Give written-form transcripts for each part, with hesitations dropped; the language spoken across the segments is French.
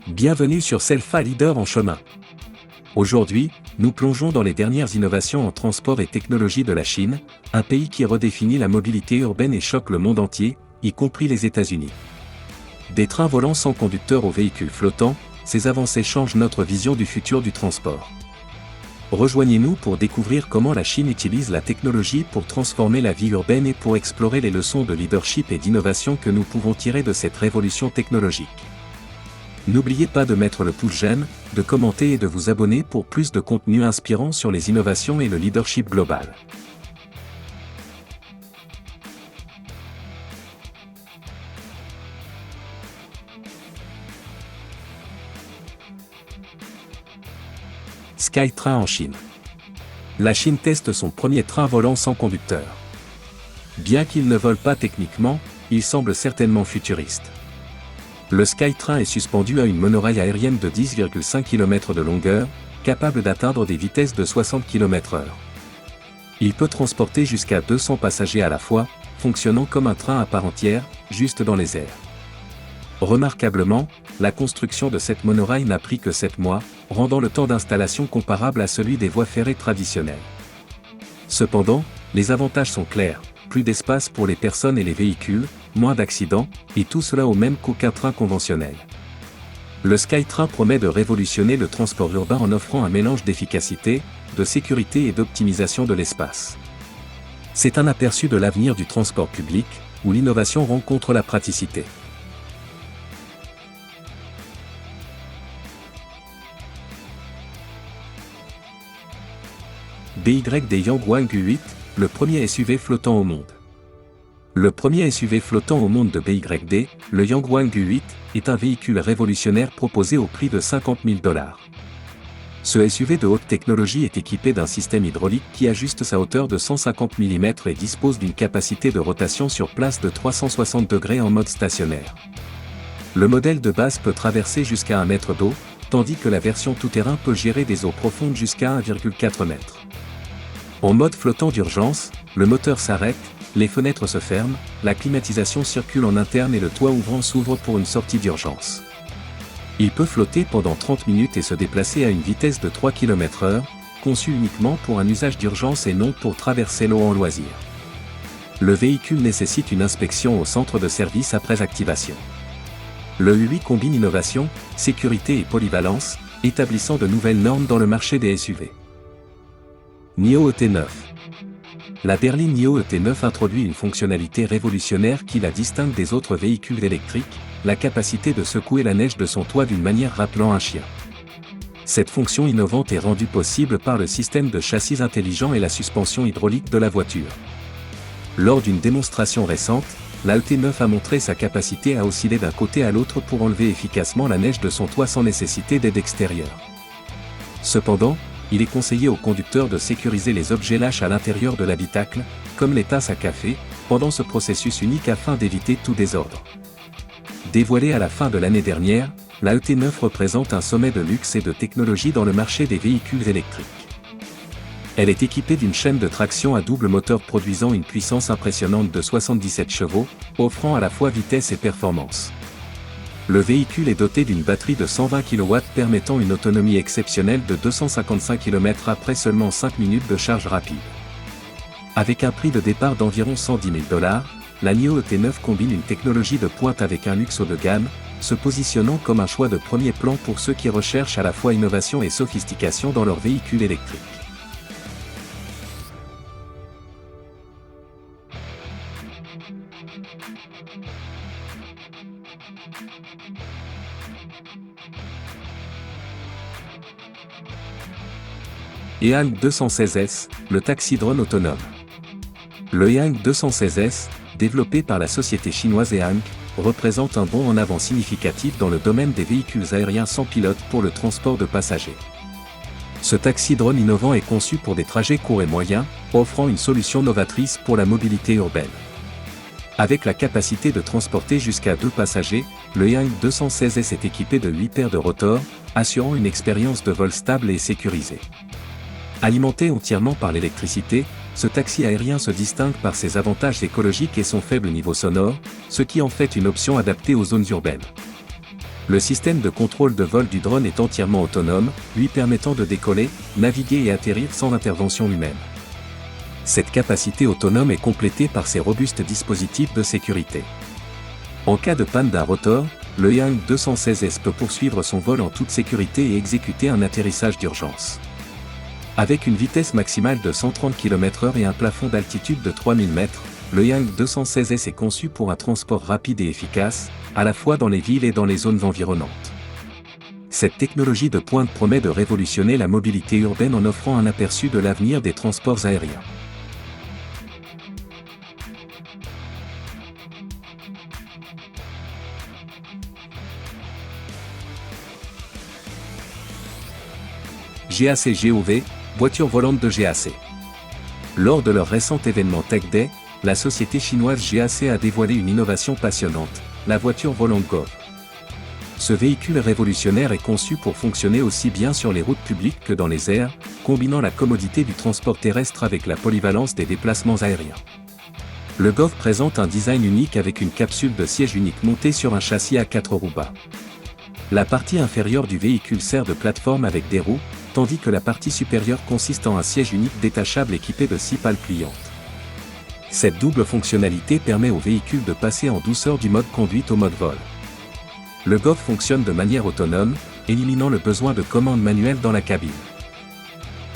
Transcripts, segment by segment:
Bienvenue sur Selfa Leader en chemin. Aujourd'hui, nous plongeons dans les dernières innovations en transport et technologie de la Chine, un pays qui redéfinit la mobilité urbaine et choque le monde entier, y compris les États-Unis. Des trains volants sans conducteur aux véhicules flottants, ces avancées changent notre vision du futur du transport. Rejoignez-nous pour découvrir comment la Chine utilise la technologie pour transformer la vie urbaine et pour explorer les leçons de leadership et d'innovation que nous pouvons tirer de cette révolution technologique. N'oubliez pas de mettre le pouce j'aime, de commenter et de vous abonner pour plus de contenu inspirant sur les innovations et le leadership global. Skytrain en Chine. La Chine teste son premier train volant sans conducteur. Bien qu'il ne vole pas techniquement, il semble certainement futuriste. Le Skytrain est suspendu à une monorail aérienne de 10,5 km de longueur, capable d'atteindre des vitesses de 60 km/h. Il peut transporter jusqu'à 200 passagers à la fois, fonctionnant comme un train à part entière, juste dans les airs. Remarquablement, la construction de cette monorail n'a pris que 7 mois, rendant le temps d'installation comparable à celui des voies ferrées traditionnelles. Cependant, les avantages sont clairs, plus d'espace pour les personnes et les véhicules, moins d'accidents, et tout cela au même qu'aucun train conventionnel. Le Skytrain promet de révolutionner le transport urbain en offrant un mélange d'efficacité, de sécurité et d'optimisation de l'espace. C'est un aperçu de l'avenir du transport public, où l'innovation rencontre la praticité. BYD Yangwang U8, le premier SUV flottant au monde. Le premier SUV flottant au monde de BYD, le Yangwang U8, est un véhicule révolutionnaire proposé au prix de $50 000. Ce SUV de haute technologie est équipé d'un système hydraulique qui ajuste sa hauteur de 150 mm et dispose d'une capacité de rotation sur place de 360 degrés en mode stationnaire. Le modèle de base peut traverser jusqu'à 1 mètre d'eau, tandis que la version tout-terrain peut gérer des eaux profondes jusqu'à 1,4 m. En mode flottant d'urgence, le moteur s'arrête, les fenêtres se ferment, la climatisation circule en interne et le toit ouvrant s'ouvre pour une sortie d'urgence. Il peut flotter pendant 30 minutes et se déplacer à une vitesse de 3 km/h, conçu uniquement pour un usage d'urgence et non pour traverser l'eau en loisir. Le véhicule nécessite une inspection au centre de service après activation. Le U8 combine innovation, sécurité et polyvalence, établissant de nouvelles normes dans le marché des SUV. NIO ET9. La berline NIO ET9 introduit une fonctionnalité révolutionnaire qui la distingue des autres véhicules électriques, la capacité de secouer la neige de son toit d'une manière rappelant un chien. Cette fonction innovante est rendue possible par le système de châssis intelligent et la suspension hydraulique de la voiture. Lors d'une démonstration récente, la ET9 a montré sa capacité à osciller d'un côté à l'autre pour enlever efficacement la neige de son toit sans nécessiter d'aide extérieure. Cependant, il est conseillé aux conducteurs de sécuriser les objets lâches à l'intérieur de l'habitacle, comme les tasses à café, pendant ce processus unique afin d'éviter tout désordre. Dévoilée à la fin de l'année dernière, la ET9 représente un sommet de luxe et de technologie dans le marché des véhicules électriques. Elle est équipée d'une chaîne de traction à double moteur produisant une puissance impressionnante de 77 chevaux, offrant à la fois vitesse et performance. Le véhicule est doté d'une batterie de 120 kW permettant une autonomie exceptionnelle de 255 km après seulement 5 minutes de charge rapide. Avec un prix de départ d'environ $110 000, la NIO ET9 combine une technologie de pointe avec un luxe haut de gamme, se positionnant comme un choix de premier plan pour ceux qui recherchent à la fois innovation et sophistication dans leur véhicule électrique. Ehang 216S, le taxi drone autonome. Le Ehang 216S, développé par la société chinoise Ehang, représente un bond en avant significatif dans le domaine des véhicules aériens sans pilote pour le transport de passagers. Ce taxi drone innovant est conçu pour des trajets courts et moyens, offrant une solution novatrice pour la mobilité urbaine. Avec la capacité de transporter jusqu'à 2 passagers, le Ehang 216S est équipé de 8 paires de rotors, assurant une expérience de vol stable et sécurisée. Alimenté entièrement par l'électricité, ce taxi aérien se distingue par ses avantages écologiques et son faible niveau sonore, ce qui en fait une option adaptée aux zones urbaines. Le système de contrôle de vol du drone est entièrement autonome, lui permettant de décoller, naviguer et atterrir sans intervention humaine. Cette capacité autonome est complétée par ses robustes dispositifs de sécurité. En cas de panne d'un rotor, le Yang 216S peut poursuivre son vol en toute sécurité et exécuter un atterrissage d'urgence. Avec une vitesse maximale de 130 km/h et un plafond d'altitude de 3000 mètres, le Yang 216S est conçu pour un transport rapide et efficace, à la fois dans les villes et dans les zones environnantes. Cette technologie de pointe promet de révolutionner la mobilité urbaine en offrant un aperçu de l'avenir des transports aériens. GAC GOV, voiture volante de GAC. Lors de leur récent événement Tech Day, la société chinoise GAC a dévoilé une innovation passionnante, la voiture volante GOV. Ce véhicule révolutionnaire est conçu pour fonctionner aussi bien sur les routes publiques que dans les airs, combinant la commodité du transport terrestre avec la polyvalence des déplacements aériens. Le GOV présente un design unique avec une capsule de siège unique montée sur un châssis à 4 roues bas. La partie inférieure du véhicule sert de plateforme avec des roues, tandis que la partie supérieure consiste en un siège unique détachable équipé de 6 pales pliantes. Cette double fonctionnalité permet au véhicule de passer en douceur du mode conduite au mode vol. Le GOV fonctionne de manière autonome, éliminant le besoin de commande manuelle dans la cabine.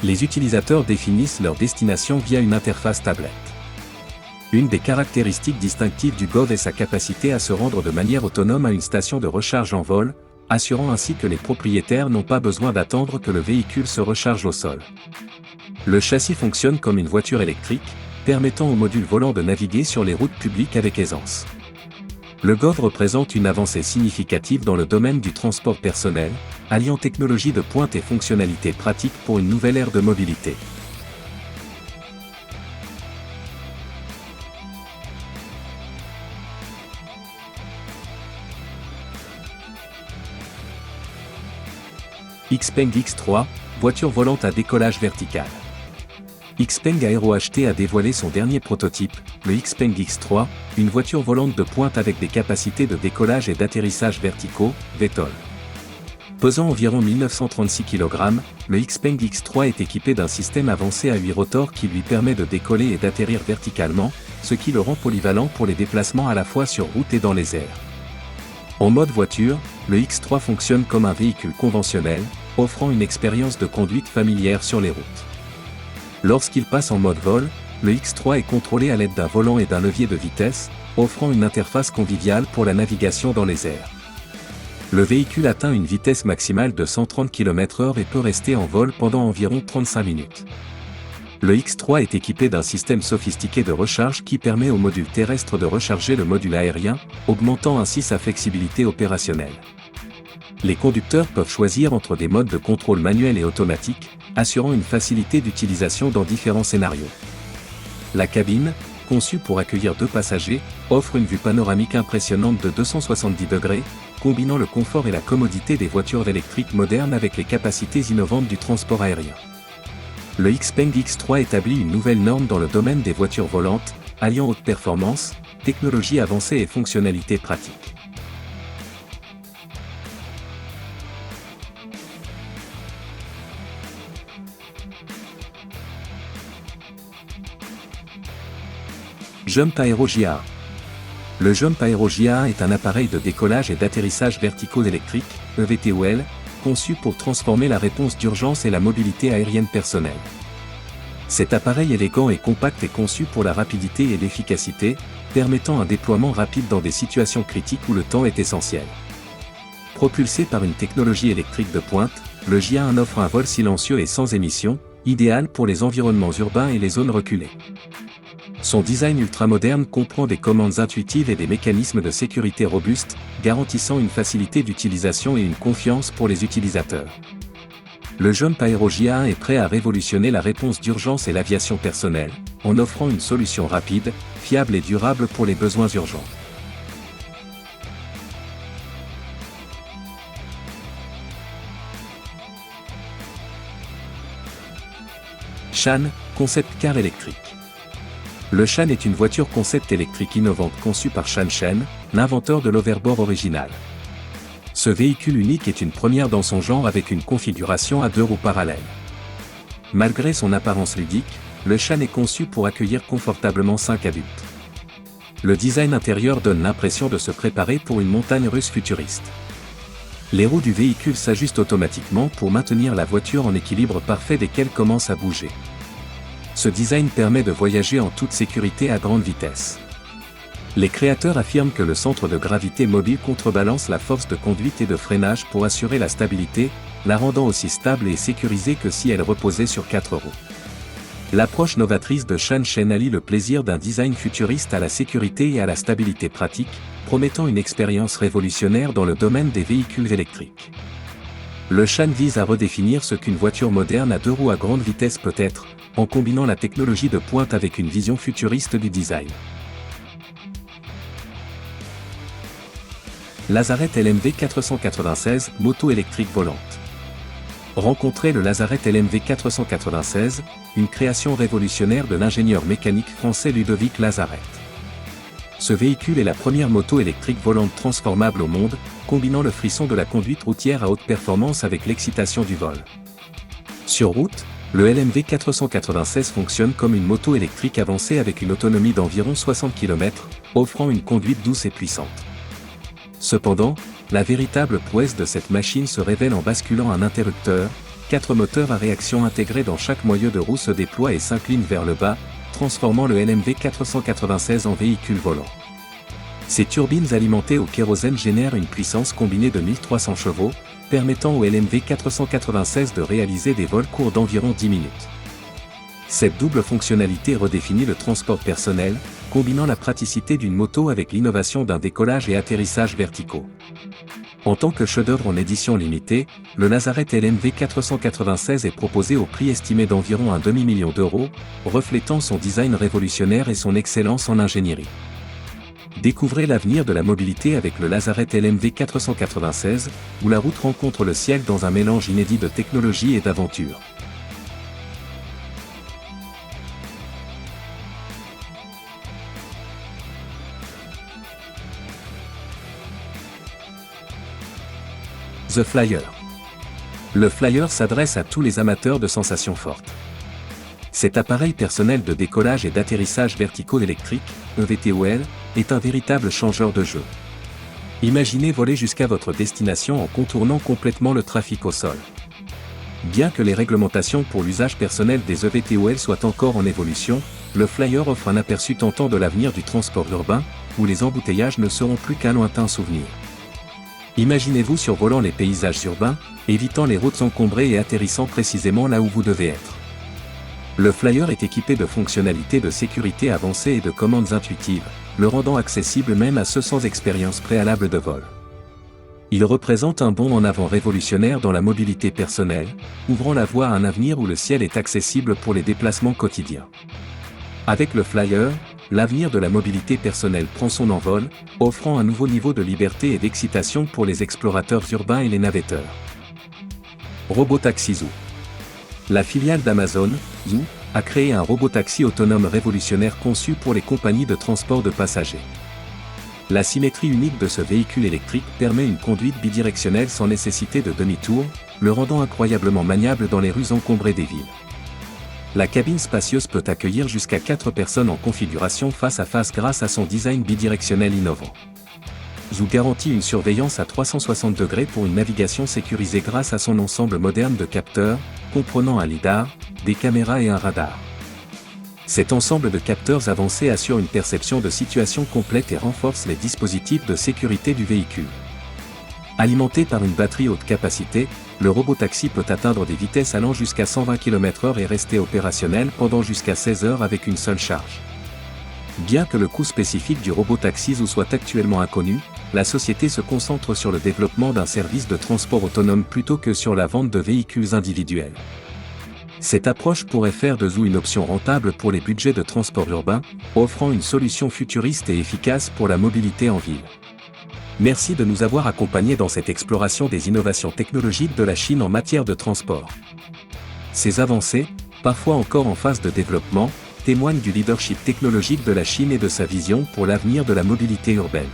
Les utilisateurs définissent leur destination via une interface tablette. Une des caractéristiques distinctives du GOV est sa capacité à se rendre de manière autonome à une station de recharge en vol, assurant ainsi que les propriétaires n'ont pas besoin d'attendre que le véhicule se recharge au sol. Le châssis fonctionne comme une voiture électrique, permettant au module volant de naviguer sur les routes publiques avec aisance. Le GOV représente une avancée significative dans le domaine du transport personnel, alliant technologie de pointe et fonctionnalités pratiques pour une nouvelle ère de mobilité. XPeng X3, voiture volante à décollage vertical. XPeng Aero HT a dévoilé son dernier prototype, le XPeng X3, une voiture volante de pointe avec des capacités de décollage et d'atterrissage verticaux, VTOL. Pesant environ 1936 kg, le XPeng X3 est équipé d'un système avancé à 8 rotors qui lui permet de décoller et d'atterrir verticalement, ce qui le rend polyvalent pour les déplacements à la fois sur route et dans les airs. En mode voiture, le X3 fonctionne comme un véhicule conventionnel, offrant une expérience de conduite familière sur les routes. Lorsqu'il passe en mode vol, le X3 est contrôlé à l'aide d'un volant et d'un levier de vitesse, offrant une interface conviviale pour la navigation dans les airs. Le véhicule atteint une vitesse maximale de 130 km/h et peut rester en vol pendant environ 35 minutes. Le X3 est équipé d'un système sophistiqué de recharge qui permet au module terrestre de recharger le module aérien, augmentant ainsi sa flexibilité opérationnelle. Les conducteurs peuvent choisir entre des modes de contrôle manuel et automatique, assurant une facilité d'utilisation dans différents scénarios. La cabine, conçue pour accueillir 2 passagers, offre une vue panoramique impressionnante de 270 degrés, combinant le confort et la commodité des voitures électriques modernes avec les capacités innovantes du transport aérien. Le XPeng X3 établit une nouvelle norme dans le domaine des voitures volantes, alliant haute performance, technologie avancée et fonctionnalités pratiques. Jump Aero JA1. Le Jump Aero JA1 est un appareil de décollage et d'atterrissage verticaux électriques, EVTOL, conçu pour transformer la réponse d'urgence et la mobilité aérienne personnelle. Cet appareil élégant et compact est conçu pour la rapidité et l'efficacité, permettant un déploiement rapide dans des situations critiques où le temps est essentiel. Propulsé par une technologie électrique de pointe, le JA1 offre un vol silencieux et sans émission, idéal pour les environnements urbains et les zones reculées. Son design ultramoderne comprend des commandes intuitives et des mécanismes de sécurité robustes, garantissant une facilité d'utilisation et une confiance pour les utilisateurs. Le Jump Aero JA1 est prêt à révolutionner la réponse d'urgence et l'aviation personnelle, en offrant une solution rapide, fiable et durable pour les besoins urgents. Shan, concept car électrique. Le Shan est une voiture concept électrique innovante conçue par Shan Shen, l'inventeur de l'hoverboard original. Ce véhicule unique est une première dans son genre avec une configuration à 2 roues parallèles. Malgré son apparence ludique, le Shan est conçu pour accueillir confortablement 5 adultes. Le design intérieur donne l'impression de se préparer pour une montagne russe futuriste. Les roues du véhicule s'ajustent automatiquement pour maintenir la voiture en équilibre parfait dès qu'elle commence à bouger. Ce design permet de voyager en toute sécurité à grande vitesse. Les créateurs affirment que le centre de gravité mobile contrebalance la force de conduite et de freinage pour assurer la stabilité, la rendant aussi stable et sécurisée que si elle reposait sur 4 roues. L'approche novatrice de Shan allie le plaisir d'un design futuriste à la sécurité et à la stabilité pratique, promettant une expérience révolutionnaire dans le domaine des véhicules électriques. Le Shan vise à redéfinir ce qu'une voiture moderne à 2 roues à grande vitesse peut être, en combinant la technologie de pointe avec une vision futuriste du design. Lazaret LMV 496, moto électrique volante. Rencontrez le Lazaret LMV 496, une création révolutionnaire de l'ingénieur mécanique français Ludovic Lazaret. Ce véhicule est la première moto électrique volante transformable au monde, combinant le frisson de la conduite routière à haute performance avec l'excitation du vol. Sur route, le LMV 496 fonctionne comme une moto électrique avancée avec une autonomie d'environ 60 km, offrant une conduite douce et puissante. Cependant, la véritable prouesse de cette machine se révèle en basculant un interrupteur. 4 moteurs à réaction intégrés dans chaque moyeu de roue se déploient et s'inclinent vers le bas, transformant le LMV 496 en véhicule volant. Ces turbines alimentées au kérosène génèrent une puissance combinée de 1300 chevaux, permettant au LMV 496 de réaliser des vols courts d'environ 10 minutes. Cette double fonctionnalité redéfinit le transport personnel, combinant la praticité d'une moto avec l'innovation d'un décollage et atterrissage verticaux. En tant que chef-d'œuvre en édition limitée, le Lazaret LMV 496 est proposé au prix estimé d'environ un demi-million d'euros, reflétant son design révolutionnaire et son excellence en ingénierie. Découvrez l'avenir de la mobilité avec le Lazaret LMV 496, où la route rencontre le ciel dans un mélange inédit de technologie et d'aventure. The Flyer. Le Flyer s'adresse à tous les amateurs de sensations fortes. Cet appareil personnel de décollage et d'atterrissage verticaux électrique, EVTOL, est un véritable changeur de jeu. Imaginez voler jusqu'à votre destination en contournant complètement le trafic au sol. Bien que les réglementations pour l'usage personnel des EVTOL soient encore en évolution, le Flyer offre un aperçu tentant de l'avenir du transport urbain, où les embouteillages ne seront plus qu'un lointain souvenir. Imaginez-vous survolant les paysages urbains, évitant les routes encombrées et atterrissant précisément là où vous devez être. Le Flyer est équipé de fonctionnalités de sécurité avancées et de commandes intuitives, le rendant accessible même à ceux sans expérience préalable de vol. Il représente un bond en avant révolutionnaire dans la mobilité personnelle, ouvrant la voie à un avenir où le ciel est accessible pour les déplacements quotidiens. Avec le Flyer, l'avenir de la mobilité personnelle prend son envol, offrant un nouveau niveau de liberté et d'excitation pour les explorateurs urbains et les navetteurs. Robotaxi Zoo. La filiale d'Amazon, Zoo, a créé un robotaxi autonome révolutionnaire conçu pour les compagnies de transport de passagers. La symétrie unique de ce véhicule électrique permet une conduite bidirectionnelle sans nécessité de demi-tour, le rendant incroyablement maniable dans les rues encombrées des villes. La cabine spacieuse peut accueillir jusqu'à 4 personnes en configuration face à face grâce à son design bidirectionnel innovant. Zoo garantit une surveillance à 360 degrés pour une navigation sécurisée grâce à son ensemble moderne de capteurs, comprenant un lidar, des caméras et un radar. Cet ensemble de capteurs avancés assure une perception de situation complète et renforce les dispositifs de sécurité du véhicule. Alimenté par une batterie haute capacité, le robotaxi peut atteindre des vitesses allant jusqu'à 120 km/h et rester opérationnel pendant jusqu'à 16 heures avec une seule charge. Bien que le coût spécifique du robotaxi Zoo soit actuellement inconnu, la société se concentre sur le développement d'un service de transport autonome plutôt que sur la vente de véhicules individuels. Cette approche pourrait faire de Zoo une option rentable pour les budgets de transport urbain, offrant une solution futuriste et efficace pour la mobilité en ville. Merci de nous avoir accompagnés dans cette exploration des innovations technologiques de la Chine en matière de transport. Ces avancées, parfois encore en phase de développement, témoignent du leadership technologique de la Chine et de sa vision pour l'avenir de la mobilité urbaine.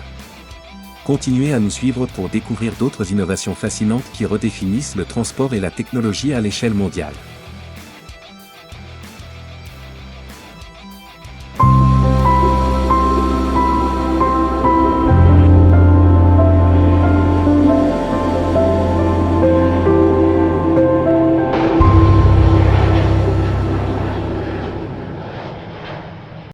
Continuez à nous suivre pour découvrir d'autres innovations fascinantes qui redéfinissent le transport et la technologie à l'échelle mondiale.